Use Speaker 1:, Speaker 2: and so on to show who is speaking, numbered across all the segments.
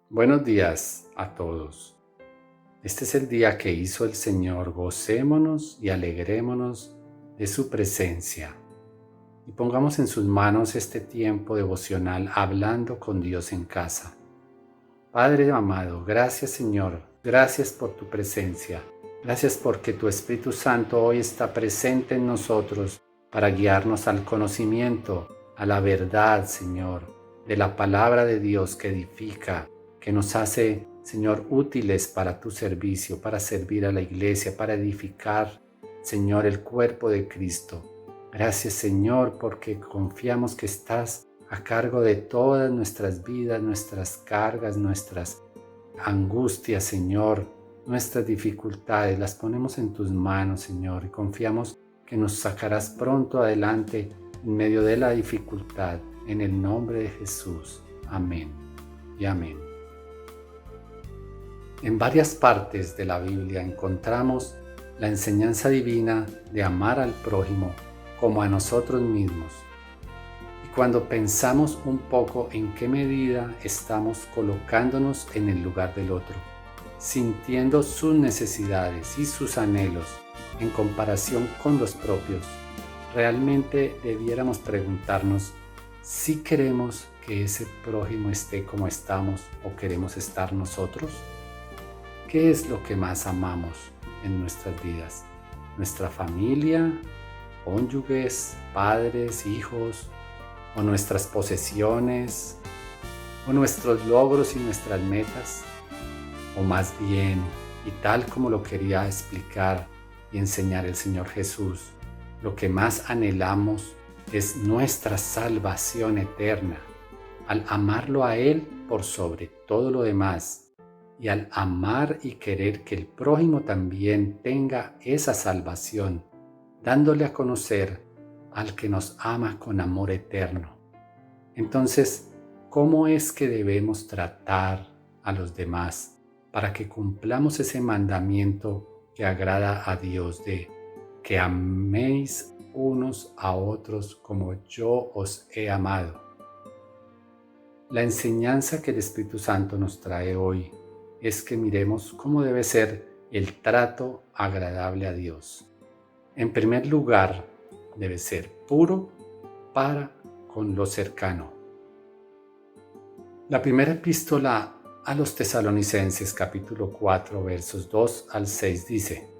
Speaker 1: Buenos días a todos. Este es el día que hizo el Señor. Gocémonos y alegrémonos de su presencia. Y pongamos en sus manos este tiempo devocional hablando con Dios en casa. Padre amado, gracias Señor. Gracias por tu presencia. Gracias porque tu Espíritu Santo hoy está presente en nosotros para guiarnos al conocimiento, a la verdad, Señor, de la palabra de Dios que edifica, que nos hace, Señor, útiles para tu servicio, para servir a la iglesia, para edificar, Señor, el cuerpo de Cristo. Gracias, Señor, porque confiamos que estás a cargo de todas nuestras vidas, nuestras cargas, nuestras angustias, Señor, nuestras dificultades. Las ponemos en tus manos, Señor, y confiamos que nos sacarás pronto adelante en medio de la dificultad. En el nombre de Jesús. Amén y amén. En varias partes de la Biblia encontramos la enseñanza divina de amar al prójimo como a nosotros mismos. Y cuando pensamos un poco en qué medida estamos colocándonos en el lugar del otro, sintiendo sus necesidades y sus anhelos en comparación con los propios, realmente debiéramos preguntarnos si queremos que ese prójimo esté como estamos o queremos estar nosotros. ¿Qué es lo que más amamos en nuestras vidas? ¿Nuestra familia, cónyuges, padres, hijos, o nuestras posesiones, o nuestros logros y nuestras metas? O más bien, y tal como lo quería explicar y enseñar el Señor Jesús, lo que más anhelamos es nuestra salvación eterna, al amarlo a Él por sobre todo lo demás, y al amar y querer que el prójimo también tenga esa salvación, dándole a conocer al que nos ama con amor eterno. Entonces, ¿cómo es que debemos tratar a los demás para que cumplamos ese mandamiento que agrada a Dios de que améis unos a otros como yo os he amado? La enseñanza que el Espíritu Santo nos trae hoy es que miremos cómo debe ser el trato agradable a Dios. En primer lugar, debe ser puro para con lo cercano. La primera epístola a los Tesalonicenses, capítulo 4, versos 2 al 6 dice: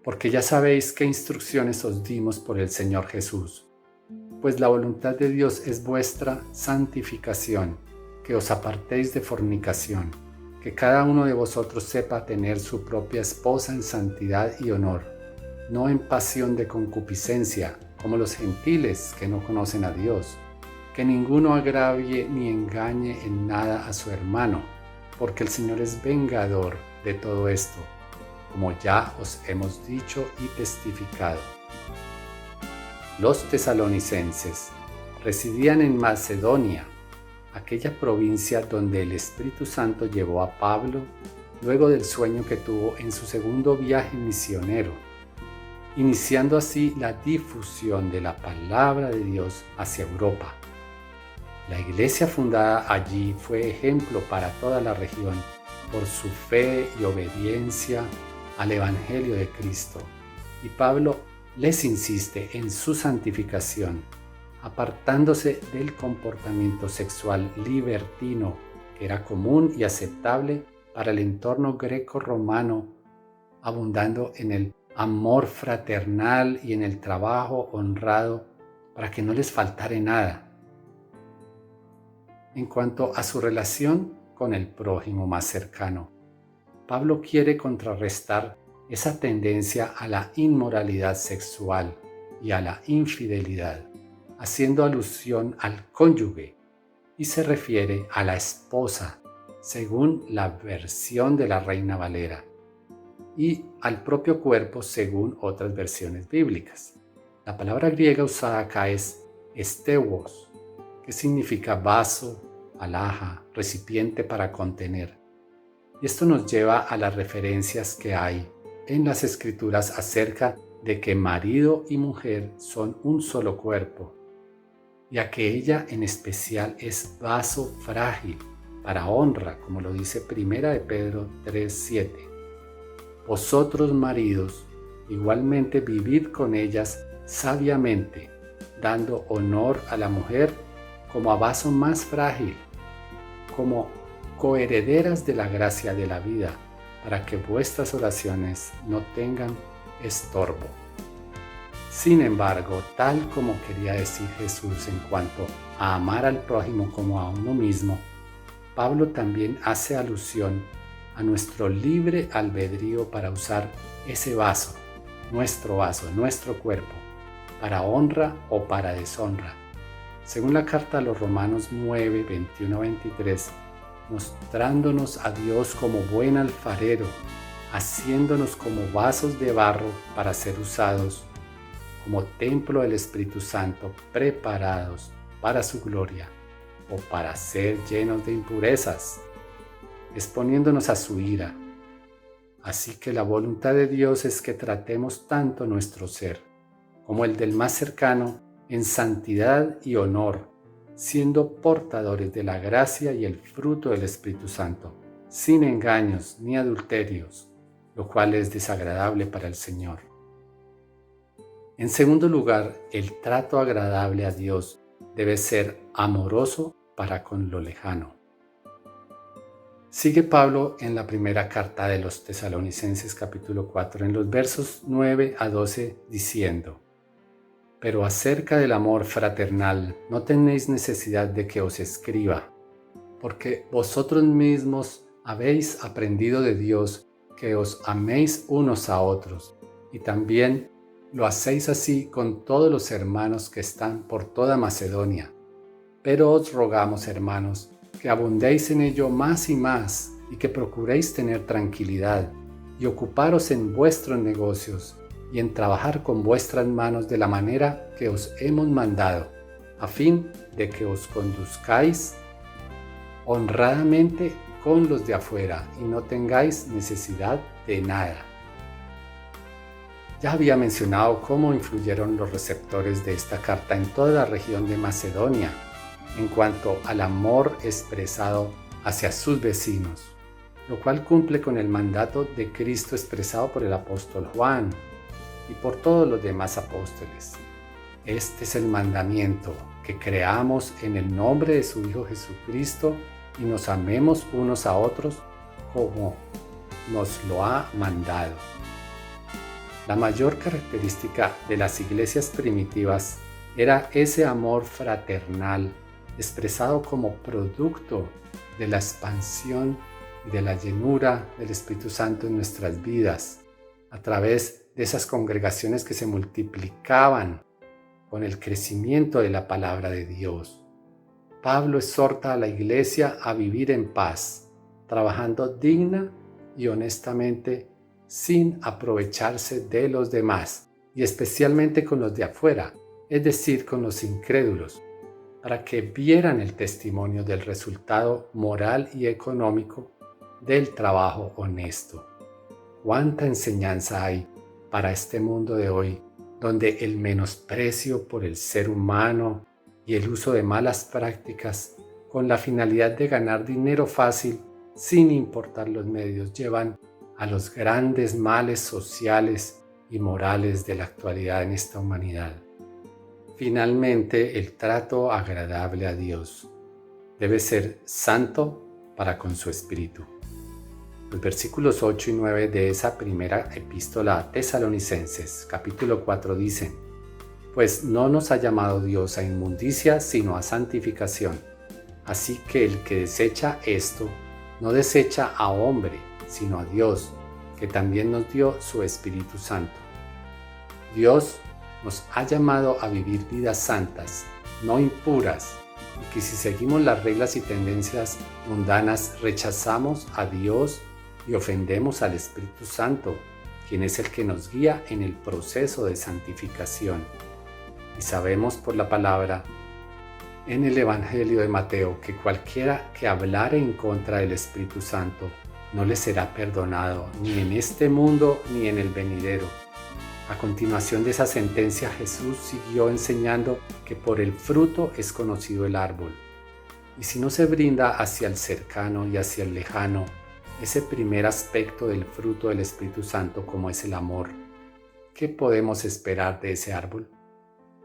Speaker 1: porque ya sabéis qué instrucciones os dimos por el Señor Jesús, pues la voluntad de Dios es vuestra santificación, que os apartéis de fornicación, que cada uno de vosotros sepa tener su propia esposa en santidad y honor, no en pasión de concupiscencia, como los gentiles que no conocen a Dios, que ninguno agravie ni engañe en nada a su hermano, porque el Señor es vengador de todo esto, como ya os hemos dicho y testificado. Los tesalonicenses residían en Macedonia, aquella provincia donde el Espíritu Santo llevó a Pablo luego del sueño que tuvo en su segundo viaje misionero, iniciando así la difusión de la palabra de Dios hacia Europa. La iglesia fundada allí fue ejemplo para toda la región por su fe y obediencia al Evangelio de Cristo. Y Pablo les insiste en su santificación, apartándose del comportamiento sexual libertino que era común y aceptable para el entorno greco-romano, abundando en el amor fraternal y en el trabajo honrado para que no les faltare nada. En cuanto a su relación con el prójimo más cercano, Pablo quiere contrarrestar esa tendencia a la inmoralidad sexual y a la infidelidad, haciendo alusión al cónyuge, y se refiere a la esposa, según la versión de la Reina Valera, y al propio cuerpo, según otras versiones bíblicas. La palabra griega usada acá es esteuos, que significa vaso, alhaja, recipiente para contener. Y esto nos lleva a las referencias que hay en las Escrituras acerca de que marido y mujer son un solo cuerpo, y a que ella en especial es vaso frágil para honra, como lo dice 1 de Pedro 3:7. Vosotros maridos, igualmente vivid con ellas sabiamente, dando honor a la mujer como a vaso más frágil, como coherederas de la gracia de la vida, para que vuestras oraciones no tengan estorbo. Sin embargo, tal como quería decir Jesús en cuanto a amar al prójimo como a uno mismo, Pablo también hace alusión a nuestro libre albedrío para usar ese vaso, nuestro cuerpo, para honra o para deshonra. Según la carta a los Romanos 9, 21-23, mostrándonos a Dios como buen alfarero, haciéndonos como vasos de barro para ser usados como templo del Espíritu Santo, preparados para su gloria o para ser llenos de impurezas, exponiéndonos a su ira. Así que la voluntad de Dios es que tratemos tanto nuestro ser como el del más cercano en santidad y honor, siendo portadores de la gracia y el fruto del Espíritu Santo, sin engaños ni adulterios, lo cual es desagradable para el Señor. En segundo lugar, el trato agradable a Dios debe ser amoroso para con lo lejano. Sigue Pablo en la primera carta de los Tesalonicenses capítulo 4 en los versos 9 a 12 diciendo: Pero acerca del amor fraternal no tenéis necesidad de que os escriba, porque vosotros mismos habéis aprendido de Dios que os améis unos a otros, y también lo hacéis así con todos los hermanos que están por toda Macedonia. Pero os rogamos, hermanos, que abundéis en ello más y más, y que procuréis tener tranquilidad, y ocuparos en vuestros negocios, y en trabajar con vuestras manos de la manera que os hemos mandado, a fin de que os conduzcáis honradamente con los de afuera, y no tengáis necesidad de nada. Ya había mencionado cómo influyeron los receptores de esta carta en toda la región de Macedonia en cuanto al amor expresado hacia sus vecinos, lo cual cumple con el mandato de Cristo expresado por el apóstol Juan y por todos los demás apóstoles. Este es el mandamiento, que creamos en el nombre de su Hijo Jesucristo y nos amemos unos a otros como nos lo ha mandado. La mayor característica de las iglesias primitivas era ese amor fraternal expresado como producto de la expansión y de la llenura del Espíritu Santo en nuestras vidas, a través de esas congregaciones que se multiplicaban con el crecimiento de la palabra de Dios. Pablo exhorta a la iglesia a vivir en paz, trabajando digna y honestamente sin aprovecharse de los demás, y especialmente con los de afuera, es decir, con los incrédulos, para que vieran el testimonio del resultado moral y económico del trabajo honesto. ¿Cuánta enseñanza hay para este mundo de hoy, donde el menosprecio por el ser humano y el uso de malas prácticas con la finalidad de ganar dinero fácil sin importar los medios llevan a los grandes males sociales y morales de la actualidad en esta humanidad? Finalmente, el trato agradable a Dios debe ser santo para con su espíritu. Los versículos 8 y 9 de esa primera epístola a Tesalonicenses, capítulo 4, dicen: Pues no nos ha llamado Dios a inmundicia, sino a santificación. Así que el que desecha esto, no desecha a hombre, sino a Dios, que también nos dio su Espíritu Santo. Dios nos ha llamado a vivir vidas santas, no impuras, y que si seguimos las reglas y tendencias mundanas rechazamos a Dios y ofendemos al Espíritu Santo, quien es el que nos guía en el proceso de santificación. Y sabemos por la palabra en el Evangelio de Mateo que cualquiera que hablare en contra del Espíritu Santo no le será perdonado ni en este mundo ni en el venidero. A continuación de esa sentencia, Jesús siguió enseñando que por el fruto es conocido el árbol. Y si no se brinda hacia el cercano y hacia el lejano, ese primer aspecto del fruto del Espíritu Santo como es el amor, ¿qué podemos esperar de ese árbol?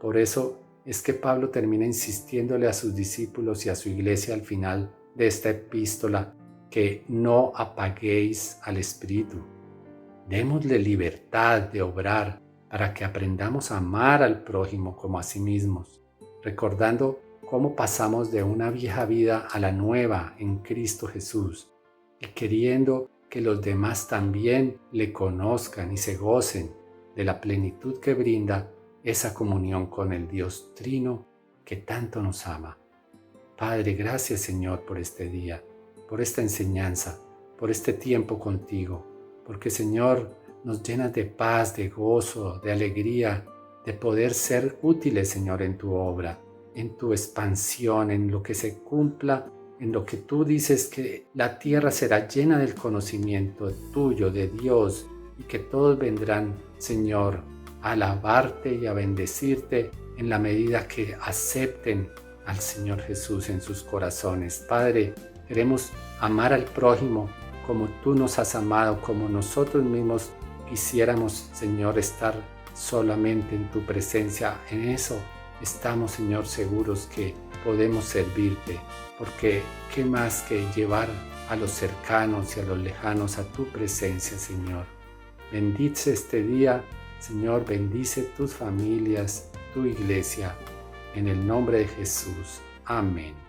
Speaker 1: Por eso es que Pablo termina insistiéndole a sus discípulos y a su iglesia al final de esta epístola que no apaguéis al Espíritu. Démosle libertad de obrar para que aprendamos a amar al prójimo como a sí mismos, recordando cómo pasamos de una vieja vida a la nueva en Cristo Jesús y queriendo que los demás también le conozcan y se gocen de la plenitud que brinda esa comunión con el Dios Trino que tanto nos ama. Padre, gracias Señor por este día, por esta enseñanza, por este tiempo contigo, porque Señor nos llenas de paz, de gozo, de alegría, de poder ser útiles Señor en tu obra, en tu expansión, en lo que se cumpla, en lo que tú dices que la tierra será llena del conocimiento tuyo, de Dios, y que todos vendrán, Señor, a alabarte y a bendecirte en la medida que acepten al Señor Jesús en sus corazones. Padre, queremos amar al prójimo como tú nos has amado, como nosotros mismos quisiéramos, Señor, estar solamente en tu presencia. En eso estamos, Señor, seguros que podemos servirte, porque qué más que llevar a los cercanos y a los lejanos a tu presencia, Señor. Bendice este día, Señor, bendice tus familias, tu iglesia, en el nombre de Jesús. Amén.